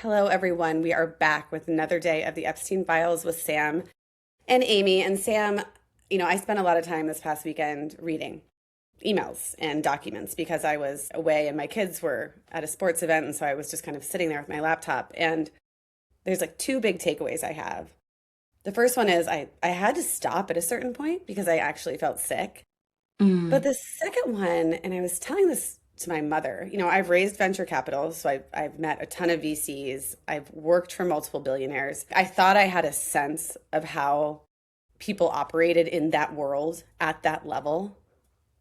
Hello, everyone. We are back with another day of the Epstein Files with Sam and Amy. And Sam, I spent a lot of time this past weekend reading emails and documents because I was away and my kids were at a sports event. And so I was just kind of sitting there with my laptop. And there's like two big takeaways I have. The first one is I had to stop at a certain point because I actually felt sick. But Mm. the second one, and I was telling this to my mother, I've raised venture capital, so I've met a ton of VCs. I've worked for multiple billionaires. I thought I had a sense of how people operated in that world at that level.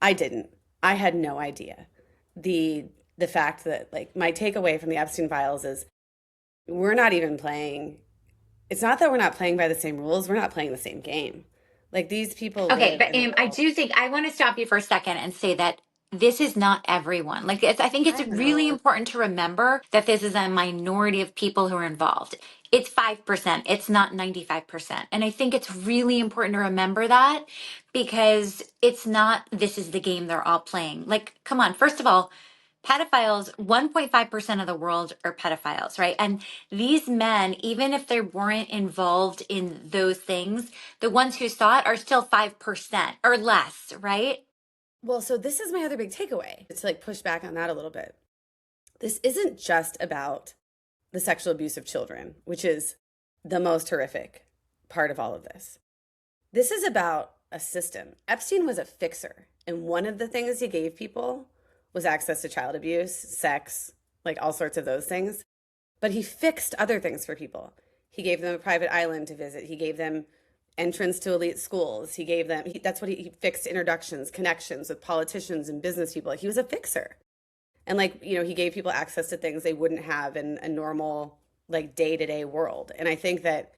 I didn't. I had no idea. The the fact that like my takeaway from the Epstein files is we're not even playing. It's not that we're not playing by the same rules, we're not playing the same game. Like these people Okay, live but in a I world. do think I want to stop you for a second and say that this is not everyone. I think it's I really know. important to remember that this is a minority of people who are involved. It's 5%, it's not 95%. And I think it's really important to remember that because it's not this is the game they're all playing. Like, come on, first of all, pedophiles, 1.5% of the world are pedophiles, right? And these men, even if they weren't involved in those things, the ones who saw it are still 5% or less, right? Well, so this is my other big takeaway to like push back on that a little bit. This isn't just about the sexual abuse of children, which is the most horrific part of all of this. This is about a system. Epstein was a fixer, and one of the things he gave people was access to child abuse, sex, like all sorts of those things. But he fixed other things for people. He gave them a private island to visit. He gave them entrance to elite schools. He gave them, that's what he fixed introductions, connections with politicians and business people. He was a fixer. And like, he gave people access to things they wouldn't have in a normal, like day to day world. And I think that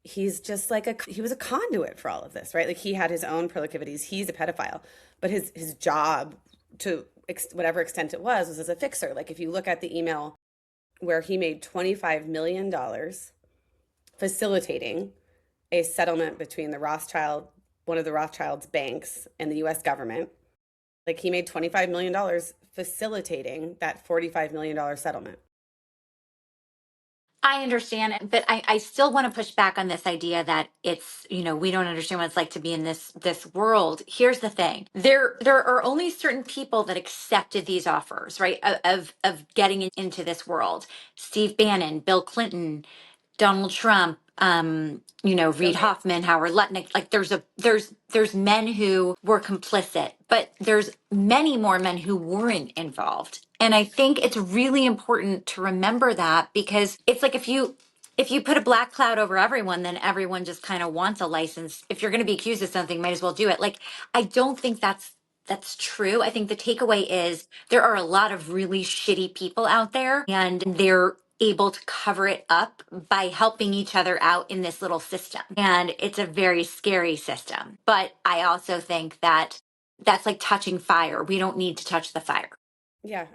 he's just like he was a conduit for all of this, right? Like he had his own proclivities. He's a pedophile, but his job to whatever extent it was as a fixer. Like if you look at the email where he made $25 million dollars facilitating a settlement between one of the Rothschild's banks and the US government. Like he made $25 million dollars facilitating that $45 million dollars settlement. I understand it, but I still want to push back on this idea that we don't understand what it's like to be in this world. Here's the thing. There are only certain people that accepted these offers, right? Of getting into this world. Steve Bannon, Bill Clinton, Donald Trump, Bill Reid Gates. Hoffman, Howard Lutnick. Like there's men who were complicit, but there's many more men who weren't involved. And I think it's really important to remember that because it's like if you put a black cloud over everyone, then everyone just kind of wants a license. If you're going to be accused of something, might as well do it. Like I don't think that's true. I think the takeaway is there are a lot of really shitty people out there and they're able to cover it up by helping each other out in this little system. And it's a very scary system. But I also think that that's like touching fire. We don't need to touch the fire. Yes,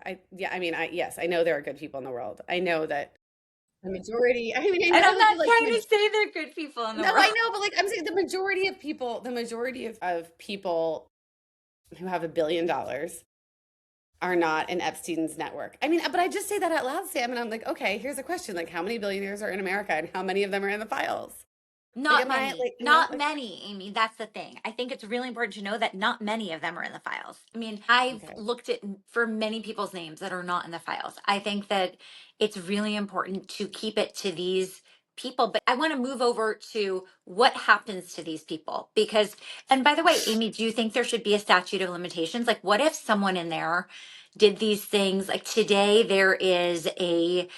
I know there are good people in the world. I know that the majority, I And know I'm that not trying to say they're good people in the no, world. I know, but like I'm saying the majority of people who have $1 billion are not in Epstein's network. I mean, but I just say that out loud, Sam, and I'm like, okay, here's a question. Like, how many billionaires are in America and how many of them are in the files? Like, Not am I many. like, Not like, many, Amy. That's the thing. I think it's really important to know that not many of them are in the files. I mean, I've okay. looked at for many people's names that are not in the files. I think that it's really important to keep it to these people. But I want to move over to what happens to these people because, and by the way, Amy, do you think there should be a statute of limitations? Like, what if someone in there did these things? Like today, there is a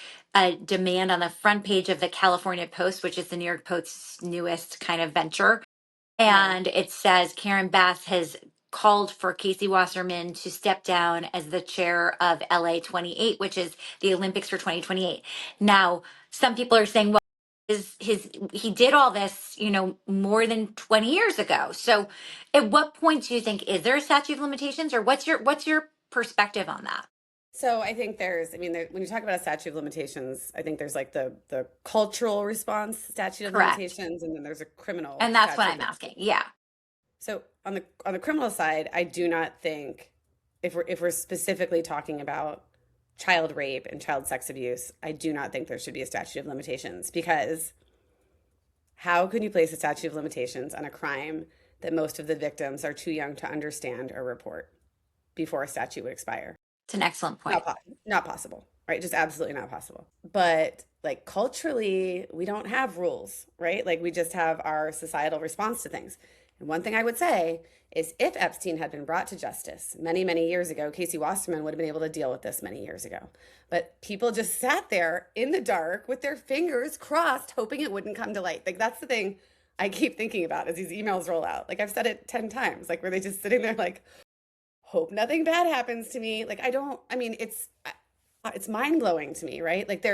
demand on the front page of the California Post, which is the New York Post's newest kind of venture. Yeah. And it says Karen Bass has called for Casey Wasserman to step down as the chair of LA 28, which is the Olympics for 2028. Now, some people are saying, well, he did all this, more than 20 years ago. So at what point do you think is there a statute of limitations or what's your perspective on that? So I think when you talk about a statute of limitations, I think there's like the cultural response statute of Correct. limitations, and then there's a criminal And that's what statute of I'm asking. limitations. Yeah. So on the criminal side, I do not think if we're specifically talking about child rape and child sex abuse, I do not think there should be a statute of limitations, because how can you place a statute of limitations on a crime that most of the victims are too young to understand or report before a statute would expire? It's an excellent point. Not possible, right? Just absolutely not possible. But like culturally, we don't have rules, right? Like we just have our societal response to things. And one thing I would say is if Epstein had been brought to justice many, many years ago, Casey Wasserman would have been able to deal with this many years ago. But people just sat there in the dark with their fingers crossed, hoping it wouldn't come to light. Like that's the thing I keep thinking about as these emails roll out. Like I've said it 10 times, like were they just sitting there like, hope nothing bad happens to me. Like it's mind-blowing to me, right? Like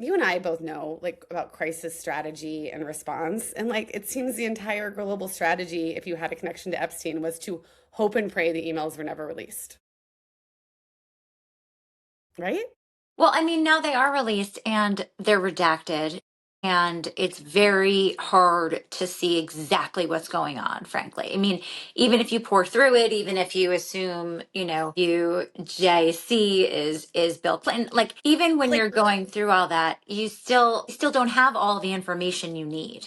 you and I both know like about crisis strategy and response. And like it seems the entire global strategy, if you had a connection to Epstein, was to hope and pray the emails were never released. Right? Well, I mean, now they are released and they're redacted, and it's very hard to see exactly what's going on, frankly. I mean, even if you pour through it, even if you assume, UJC is Bill Clinton, like even when Like you're going through all that, you still don't have all the information you need.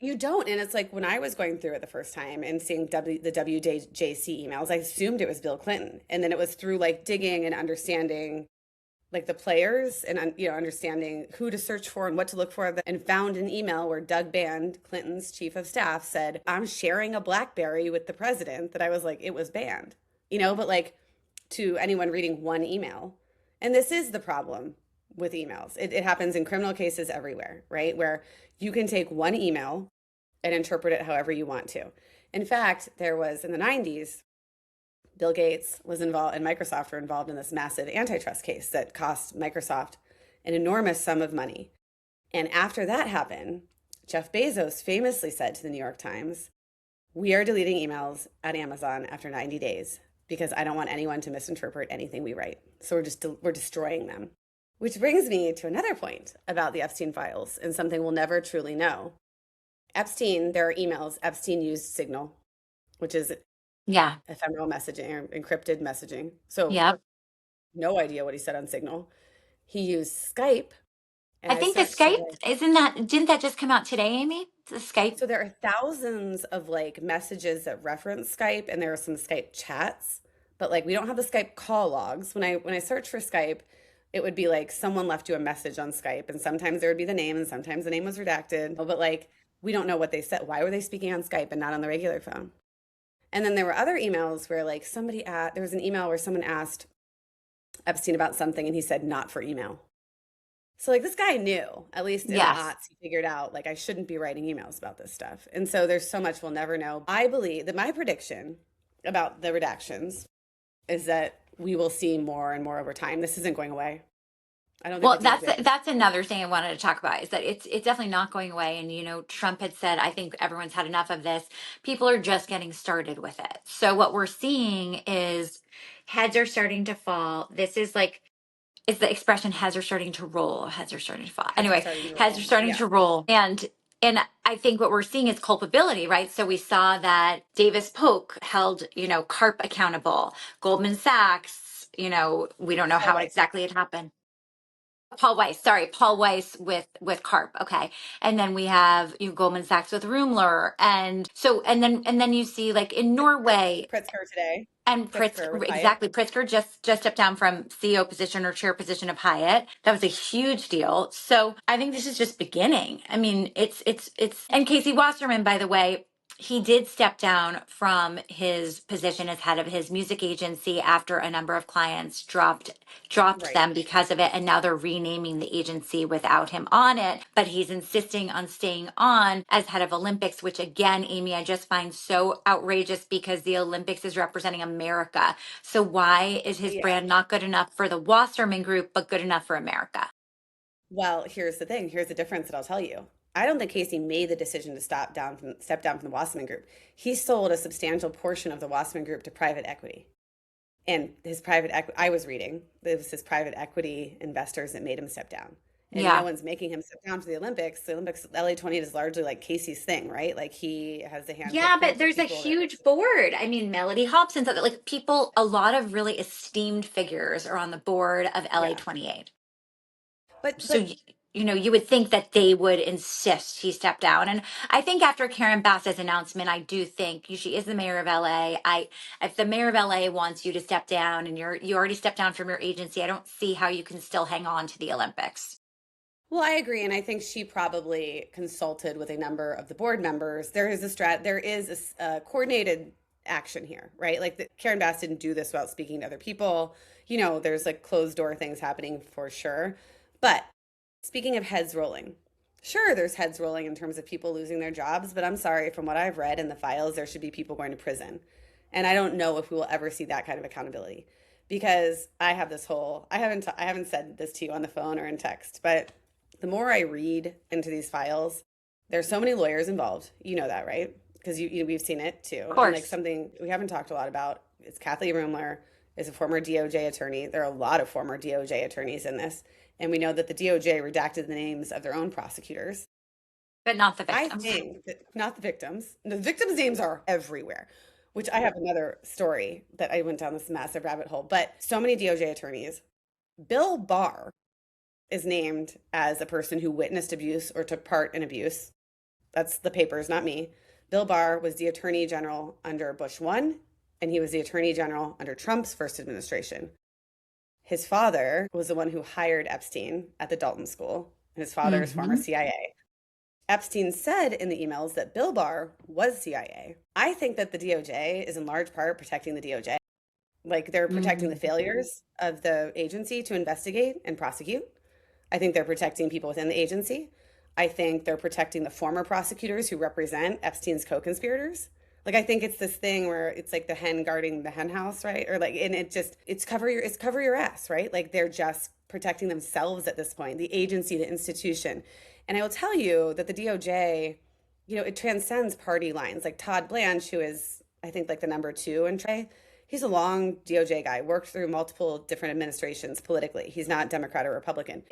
you don't. And it's like when I was going through it the first time and seeing the WJC emails, I assumed it was Bill Clinton. And then it was through like digging and understanding like the players and understanding who to search for and what to look for, and found an email where Doug Band, Clinton's chief of staff, said, I'm sharing a BlackBerry with the president, that I was like, it was banned, but like to anyone reading one email. And this is the problem with emails. It happens in criminal cases everywhere, right? Where you can take one email and interpret it however you want to. In fact, there was in the 90s, Bill Gates was involved and Microsoft were involved in this massive antitrust case that cost Microsoft an enormous sum of money. And after that happened, Jeff Bezos famously said to the New York Times, we are deleting emails at Amazon after 90 days because I don't want anyone to misinterpret anything we write. So we're destroying them. Which brings me to another point about the Epstein Files and something we'll never truly know. There are emails. Epstein used Signal, which is ephemeral messaging or encrypted messaging. So no idea what he said on Signal. He used Skype. I think the Skype, didn't that just come out today, Amy? The Skype. So there are thousands of like messages that reference Skype, and there are some Skype chats, but like we don't have the Skype call logs. When I search for Skype, it would be like someone left you a message on Skype, and sometimes there would be the name and sometimes the name was redacted. But like we don't know what they said. Why were they speaking on Skype and not on the regular phone? And then there were other emails where like there was an email where someone asked Epstein about something and he said, not for email. So like this guy knew, at least in the aughts, he figured out like I shouldn't be writing emails about this stuff. And so there's so much we'll never know. I believe that my prediction about the redactions is that we will see more and more over time. This isn't going away. I don't think that's another thing I wanted to talk about, is that it's definitely not going away. And Trump had said, I think everyone's had enough of this. People are just getting started with it. So what we're seeing is heads are starting to fall. This is like, it's the expression, heads are starting to roll, heads are starting to fall. Heads are starting to roll. And I think what we're seeing is culpability, right? So we saw that Davis Polk held, CARP accountable, Goldman Sachs, we don't know how exactly it happened. Paul Weiss with CARP. Okay. And then we have Goldman Sachs with Rumler. And so, and then you see like in Norway. Pritzker today. And Pritzker, exactly. Pritzker just stepped down from CEO position or chair position of Hyatt. That was a huge deal. So I think this is just beginning. I mean, and Casey Wasserman, by the way, he did step down from his position as head of his music agency after a number of clients dropped them because of it. And now they're renaming the agency without him on it. But he's insisting on staying on as head of Olympics, which again, Amy, I just find so outrageous because the Olympics is representing America. So why is his brand not good enough for the Wasserman Group, but good enough for America? Well, here's the thing. Here's the difference that I'll tell you. I don't think Casey made the decision to step down from the Wasserman Group. He sold a substantial portion of the Wasserman Group to private equity. And his private equity, I was reading, it was his private equity investors that made him step down. and no Yeah. one's making him step down for the Olympics. The Olympics, LA 28 is largely like Casey's thing, right? Like he has the Yeah, handpicked but group of there's a people that. huge board. I mean, Melody Hobson's like people, a lot of really esteemed figures are on the board of LA Yeah. 28. But So, you would think that they would insist he step down. And I think after Karen Bass's announcement, I do think she is the mayor of LA. If the mayor of LA wants you to step down and you already stepped down from your agency, I don't see how you can still hang on to the Olympics. well, I agree, and I think she probably consulted with a number of the board members. There is a coordinated action here, right? Like Karen Bass didn't do this without speaking to other people. There's like closed door things happening for sure. But speaking of heads rolling, sure, there's heads rolling in terms of people losing their jobs, but I'm sorry, from what I've read in the files, there should be people going to prison. And I don't know if we will ever see that kind of accountability because I haven't said this to you on the phone or in text, but the more I read into these files, there's so many lawyers involved. You know that, right? Because we've seen it too. Of And like course. something we haven't talked a lot about is Kathleen Rumler is a former DOJ attorney. There are a lot of former DOJ attorneys in this. And we know that the DOJ redacted the names of their own prosecutors. But not the I victims. think that, not the victims. The victims' names are everywhere, which I have another story that I went down this massive rabbit hole. But so many DOJ attorneys. Bill Barr is named as a person who witnessed abuse or took part in abuse. That's the papers, not me. Bill Barr was the attorney general under Bush 1, and he was the attorney general under Trump's first administration. His father was the one who hired Epstein at the Dalton School, and his father is former Hmm. CIA. Epstein said in the emails that Bill Barr was CIA. I think that the DOJ is in large part protecting the DOJ. Like they're protecting the failures of the agency to investigate and prosecute. I think they're protecting people within the agency. I think they're protecting the former prosecutors who represent Epstein's co-conspirators. Like I think it's this thing where it's like the hen guarding the hen house, right? Or like, and it's cover your ass, right? Like they're just protecting themselves at this point, the agency, the institution. And I will tell you that the DOJ, it transcends party lines. Like Todd Blanche, who is I think like the number two in Trey, he's a long DOJ guy, worked through multiple different administrations politically. He's not Democrat or Republican.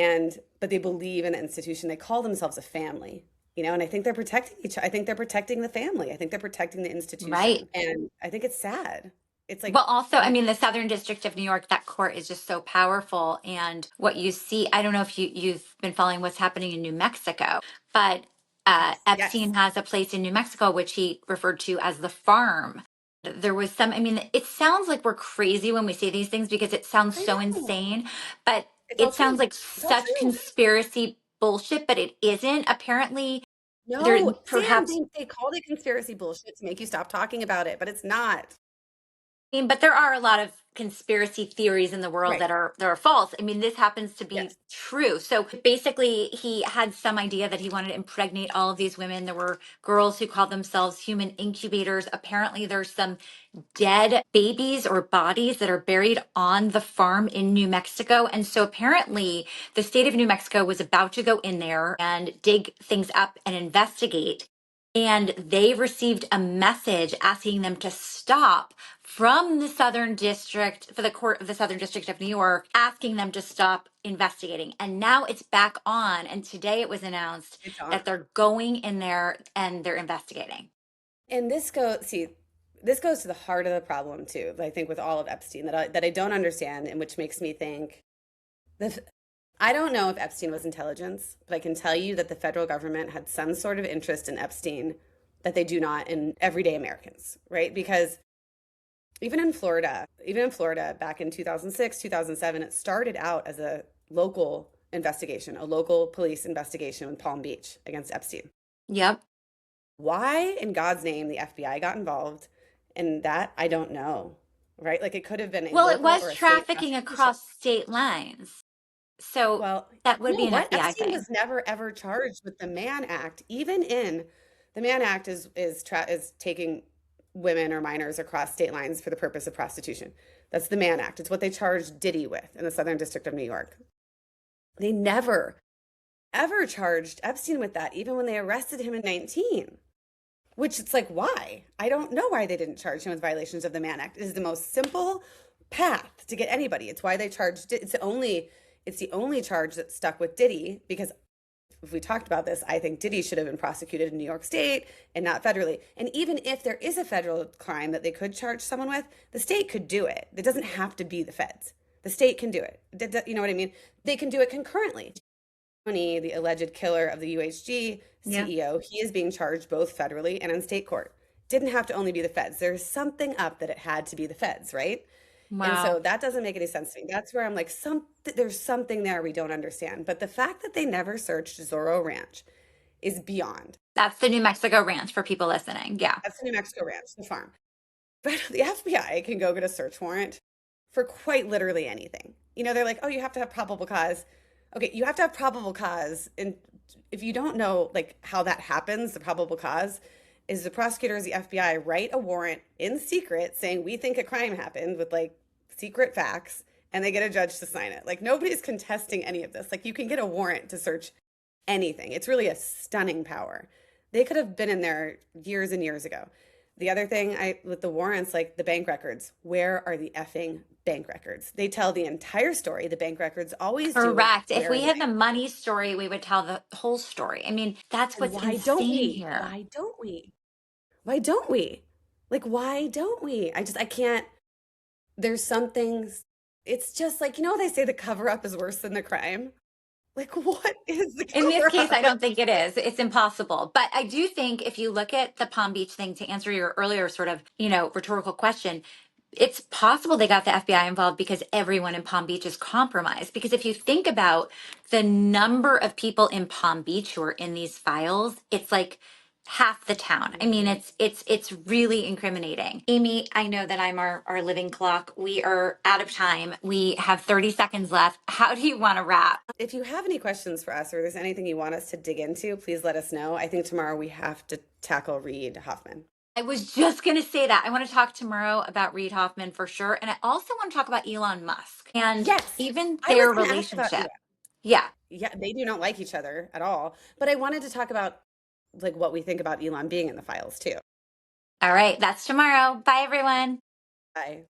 But they believe in the institution. They call themselves a family, and I think they're protecting each other. I think they're protecting the family. I think they're protecting the Right. institution. And I think it's sad. It's like, Well, also, I mean, the Southern District of New York, that court is just so powerful. And what you see, I don't know if you've been following what's happening in New Mexico, but yes, yes. Epstein has a place in New Mexico, which he referred to as the farm. There was some, I mean, it sounds like we're crazy when we say these things because it sounds I so know. insane, but It's all it sounds true. like It's all such true. conspiracy bullshit, but it isn't. Apparently, there No, Sam, perhaps they called it conspiracy bullshit to make you stop talking about it, but it's not. mean, but there are a lot of conspiracy theories in the world Right. that are false. I mean, this happens to be Yes. true. So basically, he had some idea that he wanted to impregnate all of these women. There were girls who called themselves human incubators. Apparently, there's some dead babies or bodies that are buried on the farm in New Mexico. And so apparently, the state of New Mexico was about to go in there and dig things up and investigate. And they received a message asking them to stop from the Southern District, for the court of the Southern District of New York, asking them to stop investigating. And now it's back on. And today it was announced It's on. that they're going in there and they're investigating. And this goes to the heart of the problem too. I think with all of Epstein that I don't understand, and which makes me think the I don't know if Epstein was intelligence, but I can tell you that the federal government had some sort of interest in Epstein that they do not in everyday Americans, right? Because even in Florida back in 2006, 2007, it started out as a local investigation, a local police investigation in Palm Beach against Epstein. Yep. Why in God's name the FBI got involved in that, I don't know, right? Like it could have been a Well, it local was or a state trafficking prosecution. across state lines. So Well, that would you know be an what? FBI Epstein thing. was never ever charged with the Mann Act. Even in the Mann Act is taking women or minors across state lines for the purpose of prostitution. That's the Mann Act. It's what they charged Diddy with in the Southern District of New York. They never ever charged Epstein with that, even when they arrested him in 19. Which it's like, why? I don't know why they didn't charge him with violations of the Mann Act. It is the most simple path to get anybody. It's why they charged it. It's the only charge that stuck with Diddy because if we talked about this, I think Diddy should have been prosecuted in New York State and not federally. And even if there is a federal crime that they could charge someone with, the state could do it. It doesn't have to be the feds. The state can do it. You know what I mean? They can do it concurrently. The alleged killer of the UHG Yeah. CEO, he is being charged both federally and in state court. Didn't have to only be the feds. There's something up that it had to be the feds, right? And so Wow. that doesn't make any sense to me. That's where I'm like, there's something there we don't understand. But the fact that they never searched Zorro Ranch is beyond. That's the New Mexico ranch for people listening. Yeah. That's the New Mexico Ranch, the farm. But the FBI can go get a search warrant for quite literally anything. You know, they're like, oh, you have to have probable cause. Okay, you have to have probable cause. And if you don't know like how that happens, the probable cause is the prosecutors, the FBI write a warrant in secret saying we think a crime happened with like secret facts, and they get a judge to sign it. Like nobody's contesting any of this. Like you can get a warrant to search anything. It's really a stunning power. They could have been in there years and years ago. The other thing with the warrants, like the bank records, where are the effing bank records? They tell the entire story. The bank records always do. Correct. If Where are we the had the bank? money story, we would tell the whole story. I mean, that's And what's why don't insane we? here. Why don't we? Why don't we? Like, why don't we? I can't. There's some things. It's just like, they say the cover up is worse than the crime. Like, what is the In this cover case, I up? don't think it is. It's impossible. But I do think if you look at the Palm Beach thing to answer your earlier sort of, rhetorical question, it's possible they got the FBI involved because everyone in Palm Beach is compromised. Because if you think about the number of people in Palm Beach who are in these files, it's like half the town. I mean, it's really incriminating. Amy, I know that I'm our living clock. We are out of time. We have 30 seconds left. How do you want to wrap? If you have any questions for us or there's anything you want us to dig into, please let us know. I think tomorrow we have to tackle Reid Hoffman. I was just going to say that. I want to talk tomorrow about Reid Hoffman for sure. And I also want to talk about Elon Musk and Yes, even I was their going to ask about relationship. Elon. Yeah. Yeah, they do not like each other at all. But I wanted to talk about like what we think about Elon being in the files too. All right. That's tomorrow. Bye, everyone. Bye.